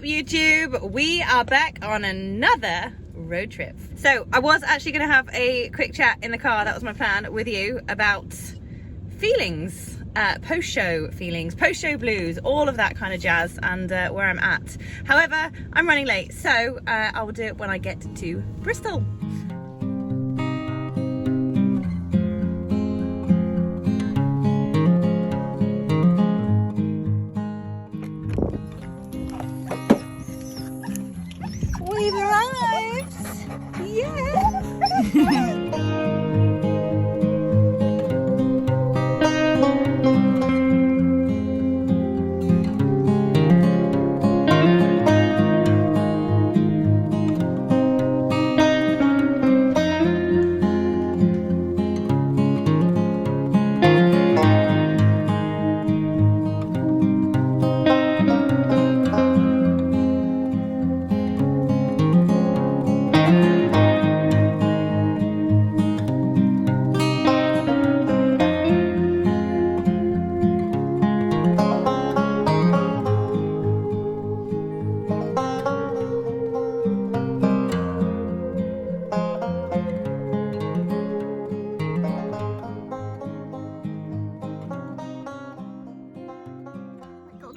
up, YouTube? We are back on another road trip. So I was actually going to have a quick chat in the car, that was my plan, with you about feelings, post-show feelings, post-show blues, all of that kind of jazz, and where I'm at. However, I'm running late, so I will do it when I get to Bristol. We've arrived! Yeah!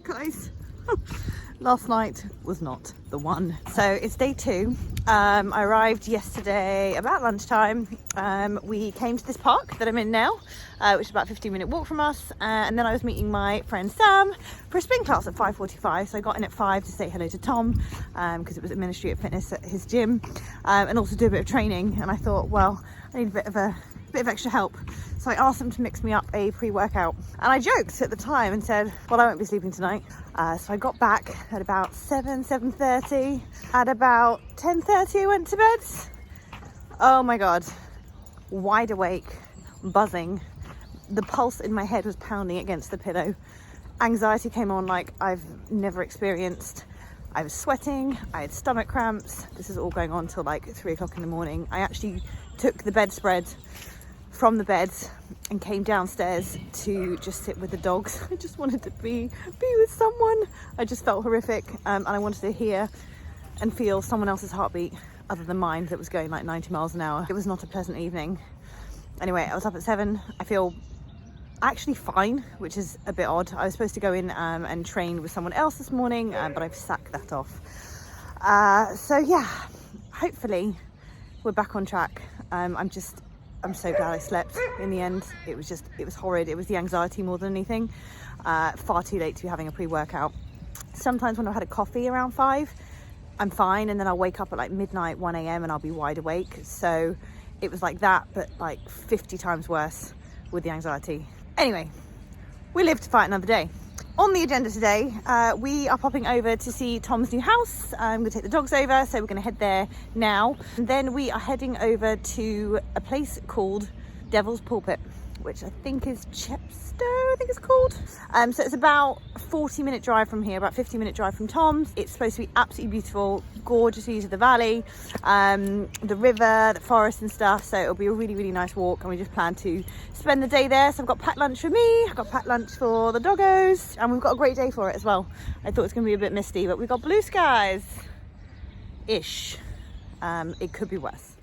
Guys, last night was not the one. So it's day two. I arrived yesterday about lunchtime. We came to this park that I'm in now, which is about a 15-minute walk from us, and then I was meeting my friend Sam for a spin class at 5:45. So I got in at 5 to say hello to Tom, because it was administrative fitness at his gym, and also do a bit of training. And I thought, well, I need a bit of extra help. So I asked them to mix me up a pre-workout, and I joked at the time and said, well, I won't be sleeping tonight. So I got back at about 7:30. At about 10:30 I went to bed. Oh my God, wide awake, buzzing. The pulse in my head was pounding against the pillow. Anxiety came on like I've never experienced. I was sweating, I had stomach cramps. This is all going on till like 3 o'clock in the morning. I actually took the bedspread from the bed and came downstairs to just sit with the dogs. I just wanted to be with someone. I just felt horrific, and I wanted to hear and feel someone else's heartbeat other than mine that was going like 90 miles an hour. It was not a pleasant evening. Anyway, I was up at 7. I feel actually fine, which is a bit odd. I was supposed to go in and train with someone else this morning, but I've sacked that off. So yeah, hopefully we're back on track. I'm so glad I slept in the end. It was horrid. It was the anxiety more than anything. Far too late to be having a pre-workout. Sometimes when I've had a coffee around 5, I'm fine, and then I'll wake up at like midnight, 1 a.m. and I'll be wide awake. So it was like that, but like 50 times worse with the anxiety. Anyway, we live to fight another day. On the agenda today, we are popping over to see Tom's new house. I'm going to take the dogs over, so we're going to head there now. And then we are heading over to a place called Devil's Pulpit, which I think is Chepstow, I think it's called. So it's about a 40-minute drive from here, about 50-minute drive from Tom's. It's supposed to be absolutely beautiful, gorgeous views of the valley, the river, the forest and stuff. So it'll be a really, really nice walk, and we just plan to spend the day there. So I've got packed lunch for me, I've got packed lunch for the doggos, and we've got a great day for it as well. I thought it was going to be a bit misty, but we've got blue skies-ish. It could be worse.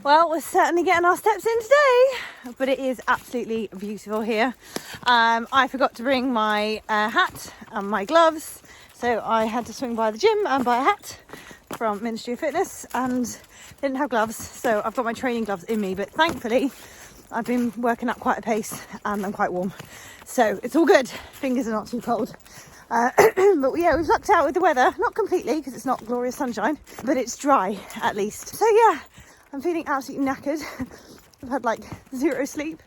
Well, we're certainly getting our steps in today, but it is absolutely beautiful here. I forgot to bring my hat and my gloves, so I had to swing by the gym and buy a hat from Ministry of Fitness, and didn't have gloves, so I've got my training gloves in me, but thankfully I've been working at quite a pace and I'm quite warm, so it's all good. Fingers are not too cold. But yeah, we've lucked out with the weather, not completely because it's not glorious sunshine, but it's dry at least. So yeah, I'm feeling absolutely knackered. I've had like 0 sleep,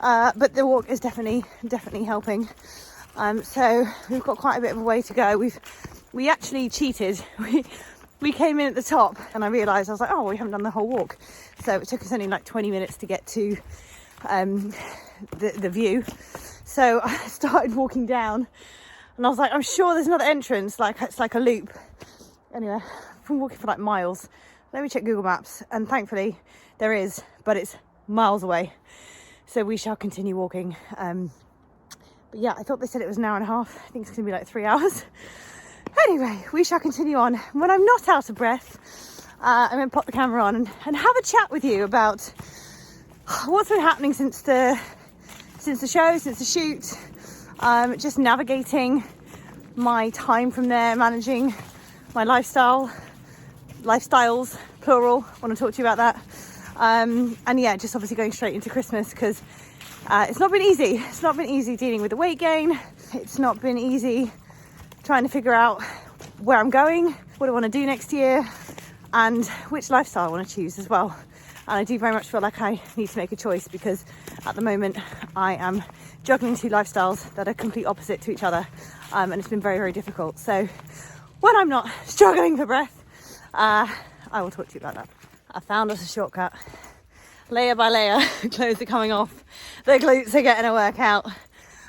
but the walk is definitely helping. So we've got quite a bit of a way to go. We actually cheated. We came in at the top and I realised, I was like, oh, we haven't done the whole walk. So it took us only like 20 minutes to get to the view. So I started walking down and I was like, I'm sure there's another entrance, like it's like a loop. Anyway, I've been walking for like miles. Let me check Google Maps, and thankfully there is, but it's miles away. So we shall continue walking. But yeah, I thought they said it was an hour and a half. I think it's gonna be like 3 hours. Anyway, we shall continue on. When I'm not out of breath, I'm going to pop the camera on and have a chat with you about what's been happening since the show, since the shoot. Just navigating my time from there, managing my lifestyles, plural. I want to talk to you about that. And yeah, just obviously going straight into Christmas because it's not been easy. It's not been easy dealing with the weight gain. It's not been easy trying to figure out where I'm going, what I want to do next year, and which lifestyle I want to choose as well. And I do very much feel like I need to make a choice because at the moment I am juggling 2 lifestyles that are complete opposite to each other, and it's been very, very difficult. So when I'm not struggling for breath, I will talk to you about that. I found us a shortcut. Layer by layer, clothes are coming off, the glutes are getting a workout.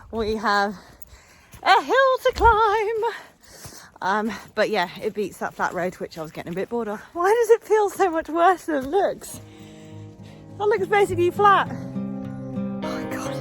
We have a hill to climb, but yeah, it beats that flat road, which I was getting a bit bored of. Why does it feel so much worse than it looks? That looks basically flat. Oh my god.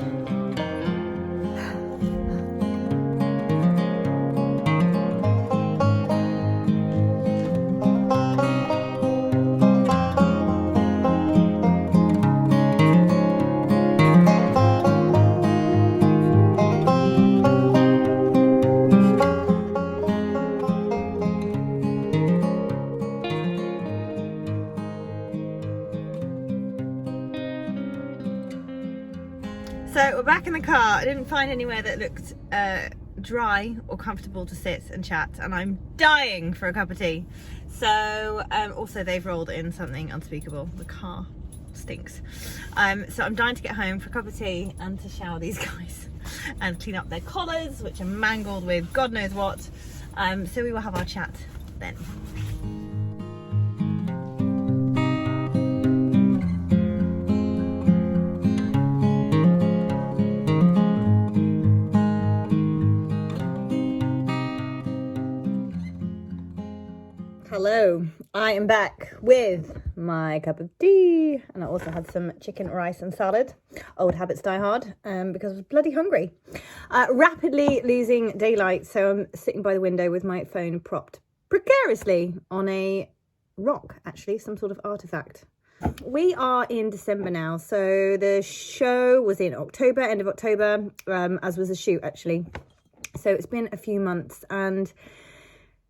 So we're back in the car. I didn't find anywhere that looked dry or comfortable to sit and chat, and I'm dying for a cup of tea. So also they've rolled in something unspeakable. The car stinks. So I'm dying to get home for a cup of tea and to shower these guys and clean up their collars, which are mangled with God knows what. So we will have our chat then. Hello, I am back with my cup of tea, and I also had some chicken, rice and salad. Old habits die hard, because I was bloody hungry. Rapidly losing daylight, so I'm sitting by the window with my phone propped precariously on a rock, actually, some sort of artifact. We are in December now, so the show was in October, end of October, as was the shoot actually. So it's been a few months and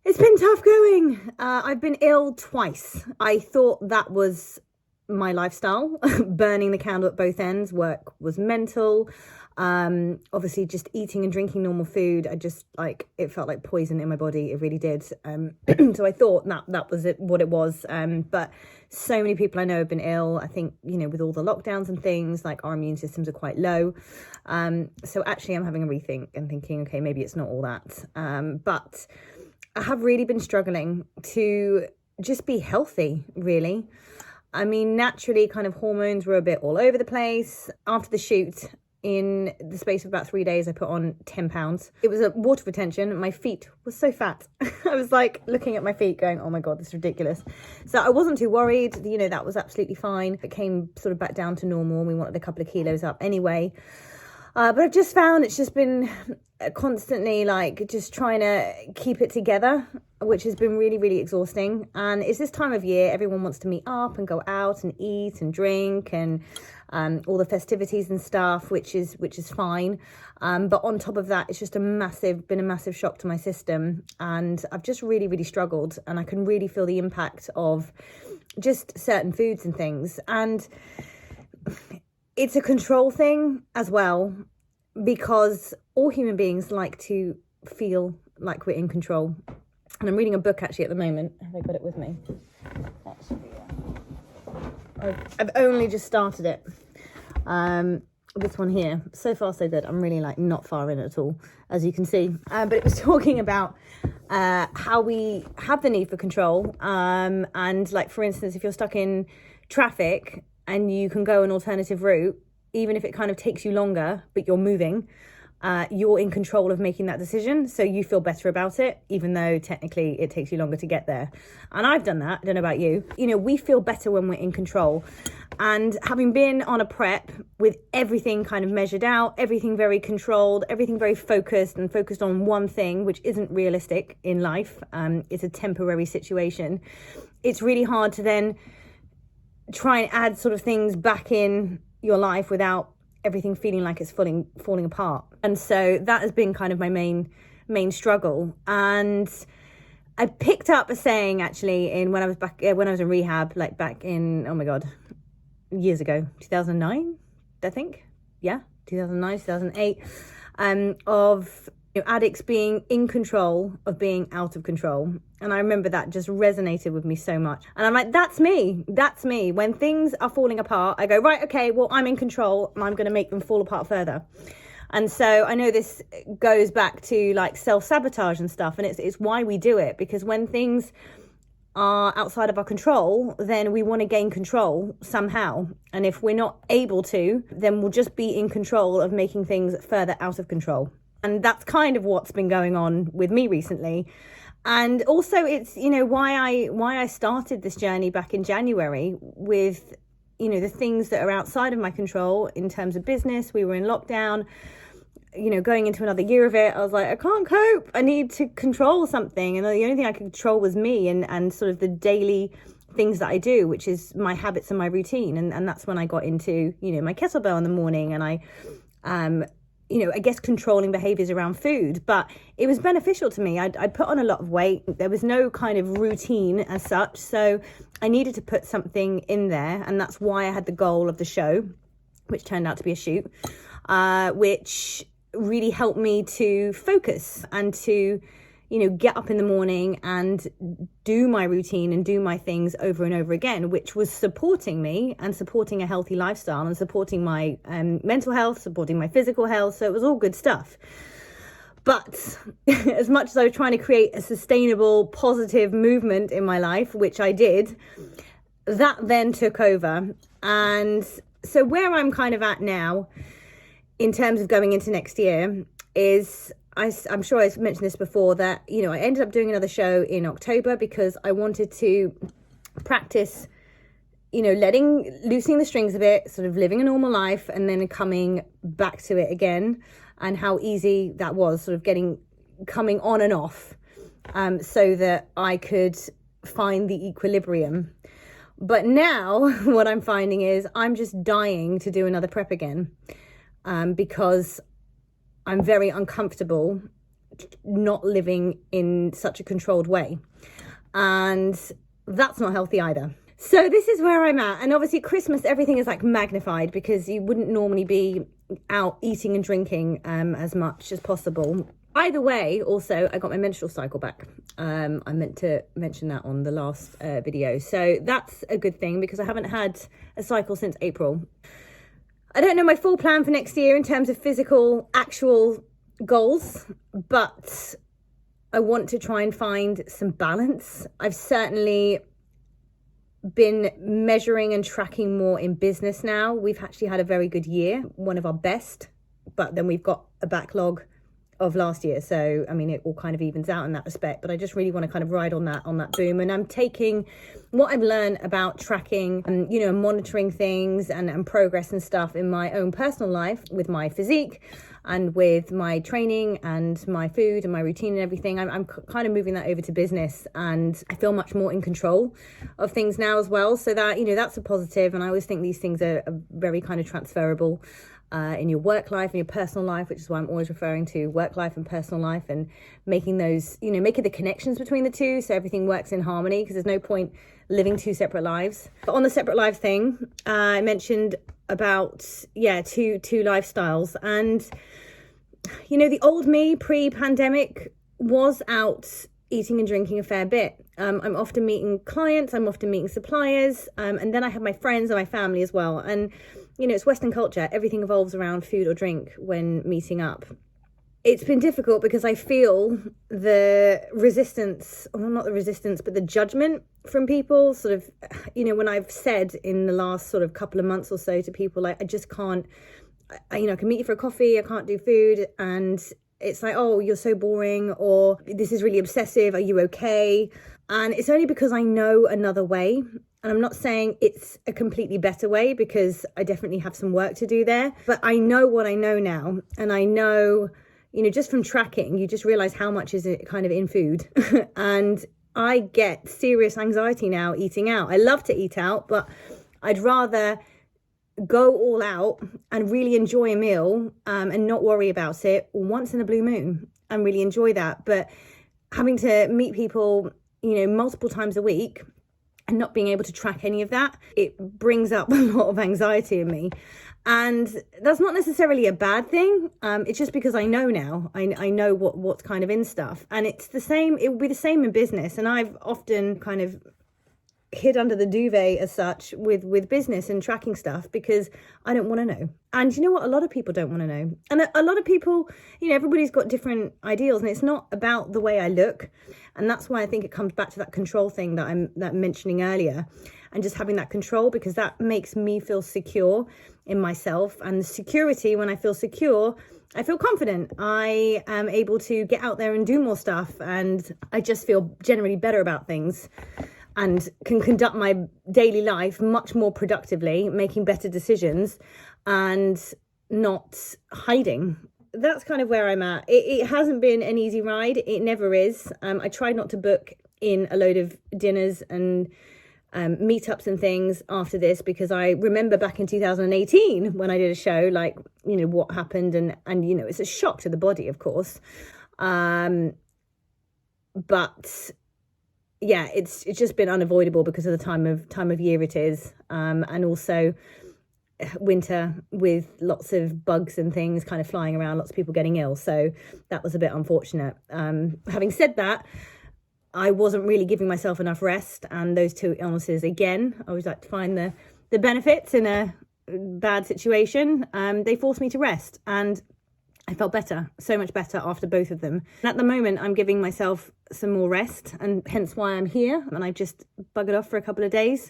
it's been tough going. I've been ill twice. I thought that was my lifestyle, burning the candle at both ends. Work was mental. Obviously just eating and drinking normal food. It felt like poison in my body. It really did. So I thought that was what it was. But so many people I know have been ill. I think, with all the lockdowns and things, like our immune systems are quite low. So actually I'm having a rethink and thinking, okay, maybe it's not all that. But I have really been struggling to just be healthy, really. I mean, naturally, kind of hormones were a bit all over the place. After the shoot, in the space of about 3 days, I put on 10 pounds. It was a water retention. My feet were so fat. I was like looking at my feet going, oh my God, this is ridiculous. So I wasn't too worried. That was absolutely fine. It came sort of back down to normal. We wanted a couple of kilos up anyway. But I've just found it's just been constantly just trying to keep it together which has been really, really exhausting. And it's this time of year, everyone wants to meet up and go out and eat and drink and all the festivities and stuff, which is fine. But on top of that, it's just been a massive shock to my system. And I've just really, really struggled. And I can really feel the impact of just certain foods and things. And it's a control thing as well, because all human beings like to feel like we're in control. And I'm reading a book actually at the moment. Have I got it with me? I've only just started it. This one here. So far so good. I'm really like not far in at all, as you can see. But it was talking about how we have the need for control. And like, for instance, if you're stuck in traffic and you can go an alternative route, even if it kind of takes you longer, but you're moving, you're in control of making that decision. So you feel better about it, even though technically it takes you longer to get there. And I've done that. I don't know about you. You know, we feel better when we're in control. And having been on a prep with everything kind of measured out, everything very controlled, everything very focused and focused on one thing, which isn't realistic in life. It's a temporary situation. It's really hard to then try and add sort of things back in your life without everything feeling like it's falling apart. And so that has been kind of my main struggle. And I picked up a saying actually when I was in rehab, like back in, oh my God, years ago, 2009, I think. Yeah, 2009, 2008, of addicts being in control of being out of control. And I remember that just resonated with me so much. And I'm like, that's me. When things are falling apart, I go, right, okay, well, I'm in control and I'm going to make them fall apart further. And so I know this goes back to like self-sabotage and stuff. And it's why we do it, because when things are outside of our control, then we want to gain control somehow. And if we're not able to, then we'll just be in control of making things further out of control. And that's kind of what's been going on with me recently. And also it's, why I started this journey back in January with, the things that are outside of my control in terms of business. We were in lockdown, going into another year of it. I was like, I can't cope. I need to control something. And the only thing I could control was me and sort of the daily things that I do, which is my habits and my routine. And that's when I got into, my kettlebell in the morning, and I guess controlling behaviors around food. But it was beneficial to me. I'd put on a lot of weight. There was no kind of routine as such. So I needed to put something in there. And that's why I had the goal of the show, which turned out to be a shoot, which really helped me to focus and to, get up in the morning and do my routine and do my things over and over again, which was supporting me and supporting a healthy lifestyle and supporting my mental health, supporting my physical health. So it was all good stuff. But as much as I was trying to create a sustainable, positive movement in my life, which I did, that then took over. And so where I'm kind of at now in terms of going into next year is, I'm sure I've mentioned this before, that, I ended up doing another show in October because I wanted to practice, loosening the strings a bit, sort of living a normal life and then coming back to it again, and how easy that was, sort of coming on and off, so that I could find the equilibrium. But now what I'm finding is I'm just dying to do another prep again, because I'm very uncomfortable not living in such a controlled way. And that's not healthy either. So this is where I'm at. And obviously Christmas, everything is like magnified because you wouldn't normally be out eating and drinking as much as possible. Either way, also, I got my menstrual cycle back. I meant to mention that on the last video. So that's a good thing because I haven't had a cycle since April. I don't know my full plan for next year in terms of physical, actual goals, but I want to try and find some balance. I've certainly been measuring and tracking more in business now. We've actually had a very good year, one of our best, but then we've got a backlog of last year. So, I mean, it all kind of evens out in that respect, but I just really want to kind of ride on that boom. And I'm taking what I've learned about tracking and, you know, monitoring things and progress and stuff in my own personal life with my physique and with my training and my food and my routine and everything. I'm kind of moving that over to business, and I feel much more in control of things now as well. So that, you know, that's a positive. And I always think these things are very kind of transferable in your work life and your personal life, which is why I'm always referring to work life and personal life, and making those, you know, making the connections between the two so everything works in harmony, because there's no point living two separate lives. But on the separate life thing, I mentioned about, two lifestyles. And, you know, the old me pre-pandemic was out eating and drinking a fair bit. I'm often meeting clients, I'm often meeting suppliers, and then I have my friends and my family as well. And, you know, it's Western culture. Everything evolves around food or drink when meeting up. It's been difficult because I feel the resistance, or not the resistance, but the judgment from people sort of, you know, when I've said in the last sort of couple of months or so to people, like, I just can't, you know, I can meet you for a coffee, I can't do food. And it's like, oh, you're so boring, or this is really obsessive, are you okay? And it's only because I know another way. And I'm not saying it's a completely better way, because I definitely have some work to do there. But I know what I know now. And I know, you know, just from tracking, you just realize how much is it kind of in food. And I get serious anxiety now eating out. I love to eat out, but I'd rather go all out and really enjoy a meal and not worry about it once in a blue moon and really enjoy that. But having to meet people, you know, multiple times a week and not being able to track any of that, it brings up a lot of anxiety in me. And that's not necessarily a bad thing. It's just because I know now, I know what's kind of in stuff. And it's the same, it will be the same in business. And I've often kind of hid under the duvet as such with business and tracking stuff, because I don't want to know. And you know what? A lot of people don't want to know. And a lot of people, you know, everybody's got different ideals, and it's not about the way I look. And that's why I think it comes back to that control thing that I'm mentioning earlier, and just having that control, because that makes me feel secure in myself. And security, when I feel secure, I feel confident. I am able to get out there and do more stuff, and I just feel generally better about things, and can conduct my daily life much more productively, making better decisions and not hiding. That's kind of where I'm at. It hasn't been an easy ride. It never is. I tried not to book in a load of dinners and meetups and things after this, because I remember back in 2018 when I did a show, like, you know, what happened, and you know, it's a shock to the body, of course. But yeah, it's just been unavoidable because of the time of year it is, and also winter with lots of bugs and things kind of flying around, lots of people getting ill. So that was a bit unfortunate. Having said that, I wasn't really giving myself enough rest, and those two illnesses, again, I always like to find the benefits in a bad situation. They forced me to rest, and I felt better, so much better after both of them. And at the moment, I'm giving myself some more rest, and hence why I'm here. And I just buggered off for a couple of days.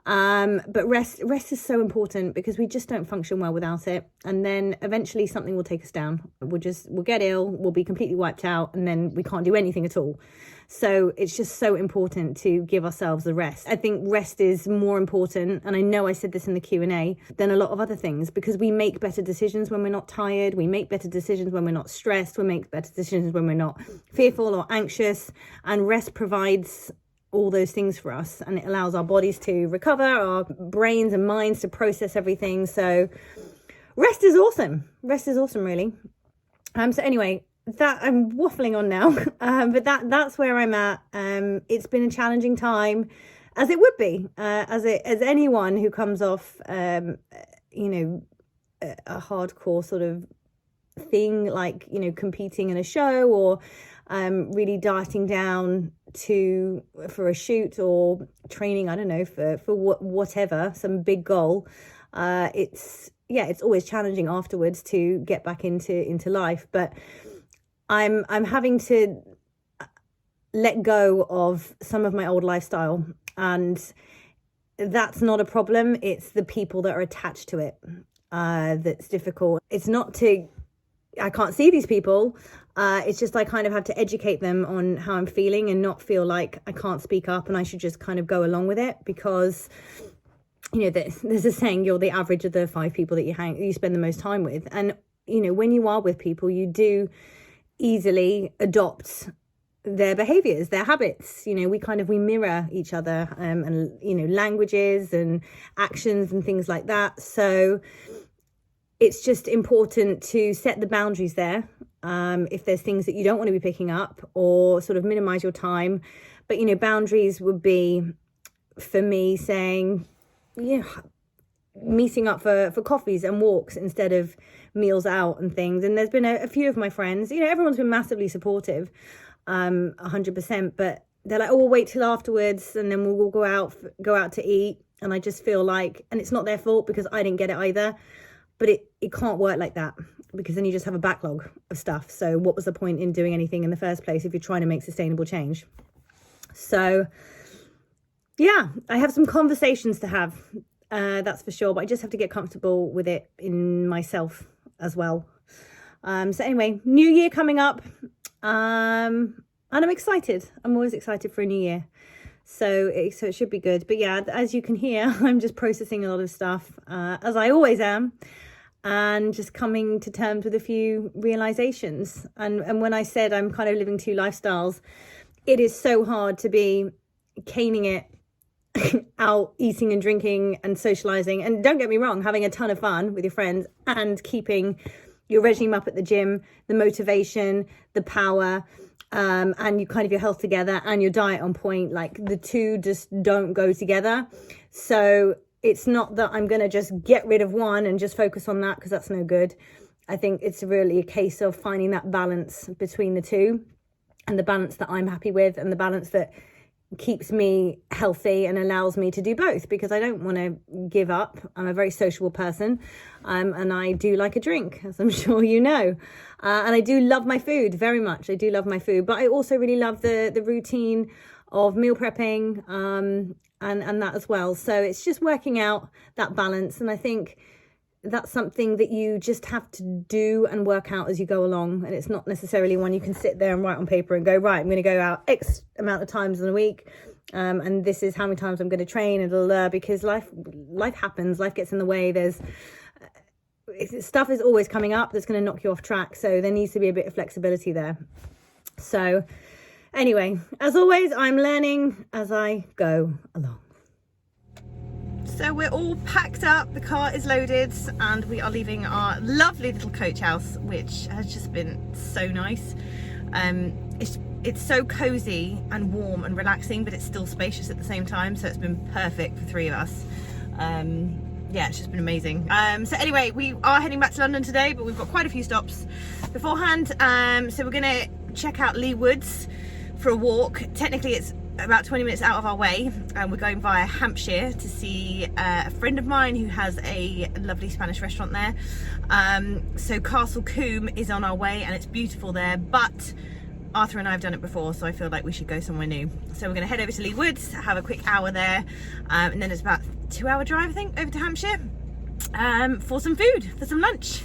But rest is so important, because we just don't function well without it. And then eventually something will take us down. We'll get ill, we'll be completely wiped out, and then we can't do anything at all. So it's just so important to give ourselves a rest. I think rest is more important, and I know I said this in the Q&A, than a lot of other things, because we make better decisions when we're not tired. We make better decisions when we're not stressed. We make better decisions when we're not fearful or anxious. And rest provides all those things for us, and it allows our bodies to recover, our brains and minds to process everything. So rest is awesome. Rest is awesome, really. So anyway, that I'm waffling on now, but that's where I'm at. It's been a challenging time, as it would be, as anyone who comes off, you know, a hardcore sort of thing, like, you know, competing in a show, or really dieting down for a shoot, or training, I don't know, for whatever, some big goal. It's always challenging afterwards to get back into life, but I'm having to let go of some of my old lifestyle, and that's not a problem. It's the people that are attached to it that's difficult. It's not to I can't see these people. It's just I kind of have to educate them on how I'm feeling and not feel like I can't speak up and I should just kind of go along with it, because you know, there's a saying, you're the average of the 5 people that you spend the most time with. And you know, when you are with people, you do easily adopt their behaviors, their habits. You know, we mirror each other, and you know, languages and actions and things like that. So it's just important to set the boundaries there. If there's things that you don't want to be picking up, or sort of minimize your time. But you know, boundaries would be, for me, saying, yeah, meeting up for coffees and walks instead of meals out and things. And there's been a few of my friends, you know, everyone's been massively supportive, 100%, but they're like, oh, we'll wait till afterwards and then we'll go out to eat. And I just feel like, and it's not their fault because I didn't get it either, but it can't work like that, because then you just have a backlog of stuff. So what was the point in doing anything in the first place if you're trying to make sustainable change? So yeah, I have some conversations to have, that's for sure, but I just have to get comfortable with it in myself as well. So anyway, new year coming up, and I'm excited. I'm always excited for a new year. So it should be good. But yeah, as you can hear, I'm just processing a lot of stuff, as I always am, and just coming to terms with a few realizations. And when I said I'm kind of living 2 lifestyles, it is so hard to be caning it out, eating and drinking and socializing, and don't get me wrong, having a ton of fun with your friends, and keeping your regime up at the gym, the motivation, the power, and you kind of your health together and your diet on point. Like, the two just don't go together. So it's not that I'm going to just get rid of one and just focus on that, because that's no good. I think it's really a case of finding that balance between the two, and the balance that I'm happy with, and the balance that keeps me healthy and allows me to do both, because I don't want to give up. I'm a very sociable person, and I do like a drink, as I'm sure you know, and I do love my food very much. I do love my food, but I also really love the routine of meal prepping, and that as well. So it's just working out that balance, and I think that's something that you just have to do and work out as you go along. And it's not necessarily one you can sit there and write on paper and go, right, I'm going to go out X amount of times in a week, and this is how many times I'm going to train, and blah, blah, blah, because life happens, life gets in the way. There's stuff is always coming up that's going to knock you off track, so there needs to be a bit of flexibility there. So anyway, as always, I'm learning as I go along. So we're all packed up, the car is loaded, and we are leaving our lovely little coach house, which has just been so nice. It's so cozy and warm and relaxing, but it's still spacious at the same time, so it's been perfect for 3 of us. Yeah, it's just been amazing. So anyway, we are heading back to London today, but we've got quite a few stops beforehand. So we're gonna check out Leigh Woods for a walk. Technically it's about 20 minutes out of our way, and we're going via Hampshire to see a friend of mine who has a lovely Spanish restaurant there. So Castle Combe is on our way, and it's beautiful there, but Arthur and I have done it before, so I feel like we should go somewhere new. So we're going to head over to Leigh Woods, have a quick hour there, and then it's about a 2-hour drive, I think, over to Hampshire, for some food, for some lunch.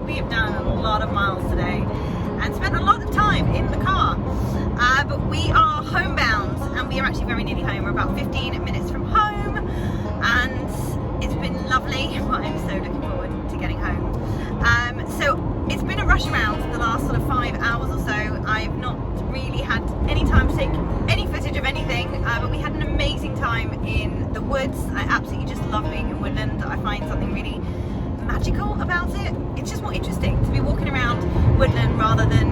We have done a lot of miles today and spent a lot of time in the car, but we are homebound, and we are actually very nearly home. We're about 15 minutes from home, and it's been lovely, but I'm so looking forward to getting home. So it's been a rush around the last sort of 5 hours or so. I've not really had any time to take any footage of anything, but we had an amazing time in the woods. I absolutely just love being in woodland. I find something really magical about it. It's just more interesting to be walking around woodland rather than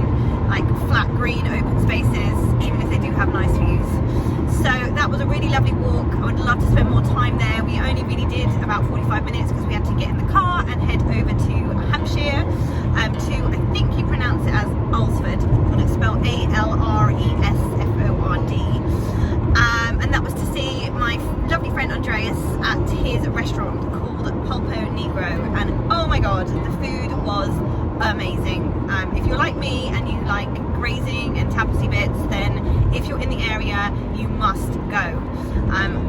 like flat green open spaces, even if they do have nice views. So that was a really lovely walk. I would love to spend more time there. We only really did about 45 minutes because we had to get in the car and head over to Hampshire, to, I think you pronounce it as Alresford, but it's spelled Alresford. And that was to see my lovely friend Andreas at his restaurant called Pulpo Negro, and oh my god, the food was amazing. If you're like me and you like grazing and tapasy bits, then if you're in the area, you must go.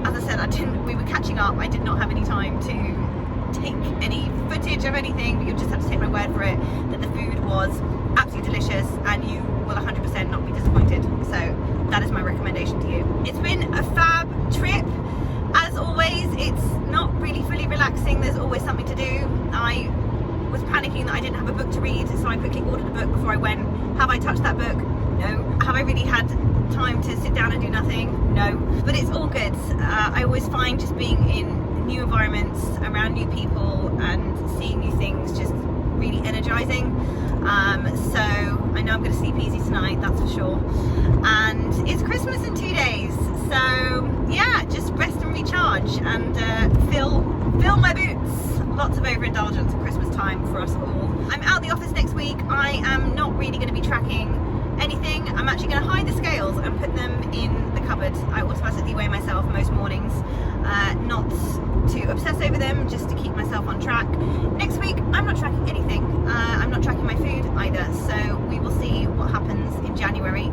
As I said, we were catching up. I did not have any time to take any footage of anything, but you just have to take my word for it that the food was absolutely delicious and you will 100% not be disappointed. So that is my recommendation to you. It's been a fab trip. As always, it's not really fully relaxing. There's always something to do. I was panicking that I didn't have a book to read, so I quickly ordered a book before I went. Have I touched that book? No. Have I really had time to sit down and do nothing? No. But it's all good. I always find just being in new environments, around new people and seeing new things just really energizing. So I know I'm going to sleep easy tonight, that's for sure. And it's Christmas in 2 days, so yeah, just rest and recharge and fill my boots. Lots of overindulgence at Christmas time for us all. I'm out the office next week. I am not really going to be tracking anything. I'm actually going to hide the scales and put them in the cupboard. I automatically weigh myself most mornings, not to obsess over them, just to keep myself on track. Next week I'm not tracking anything. I'm not tracking my food either, so we will see what happens in January.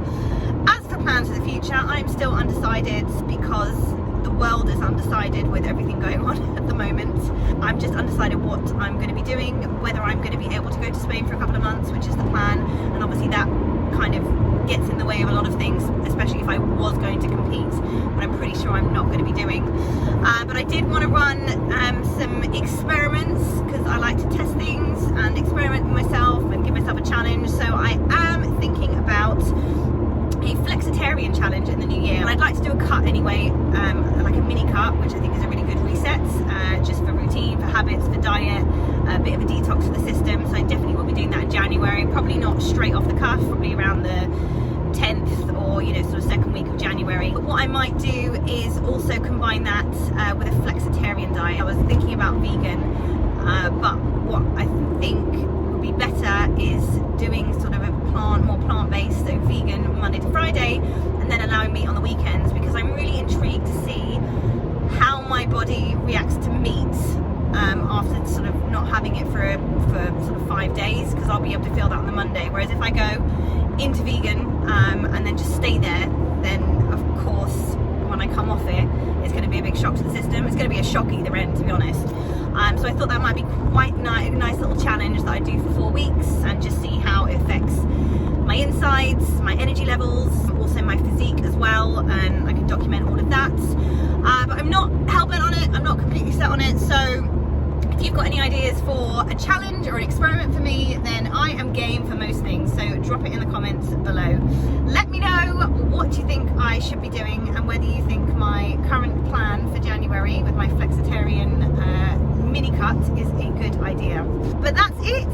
As for plans for the future, I'm still undecided because the world is undecided with everything going on at the moment. I'm just undecided what I'm going to be doing, whether I'm going to be able to go to Spain for a couple of months, which is the plan, and obviously that kind of gets in the way of a lot of things, especially if I was going to compete, but I'm pretty sure I'm not going to be doing. But I did want to run some experiments because I like to test things and experiment with myself and give myself a challenge. So I am thinking about a flexitarian challenge in the new year, and I'd like to do a cut anyway, like a mini cut, which I think is a really good reset, just for routine, for habits, for diet, a bit of a detox for the system. So I definitely will be doing that in January, probably not straight off the cuff, probably around the 10th or sort of second week of January. But what I might do is also combine that with a flexitarian diet. I was thinking about vegan, but what I think would be better is doing sort of a more plant-based, so vegan Monday to Friday, and then allowing meat on the weekends, because I'm really intrigued to see how my body reacts to meat after sort of not having it for sort of 5 days, because I'll be able to feel that on the Monday. Whereas if I go into vegan and then just stay there, then of course when I come off it, it's going to be a big shock to the system. It's going to be a shock either end, to be honest. So I thought that might be quite a nice little challenge that I do for 4 weeks and just see how it affects my insides, my energy levels, also my physique as well, and I can document all of that. But I'm not hell-bent on it, I'm not completely set on it, so if you've got any ideas for a challenge or an experiment for me, then I am game for most things, so drop it in the comments below. Let me know what you think I should be doing and whether you think my current plan for January with my flexitarian mini cut is a good idea. But that's it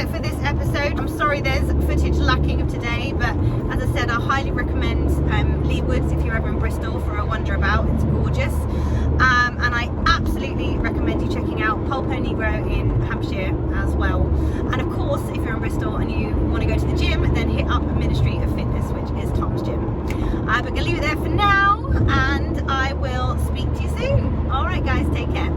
for this episode. I'm sorry there's footage lacking of today, but as I said, I highly recommend Lee Woods if you're ever in Bristol for a wander about. It's gorgeous. And I absolutely recommend you checking out Pulpo Negro in Hampshire as well. And of course, if you're in Bristol and you want to go to the gym, then hit up Ministry of Fitness, which is Tom's gym. But I'm going to leave it there for now, and I will speak to you soon. All right, guys, take care.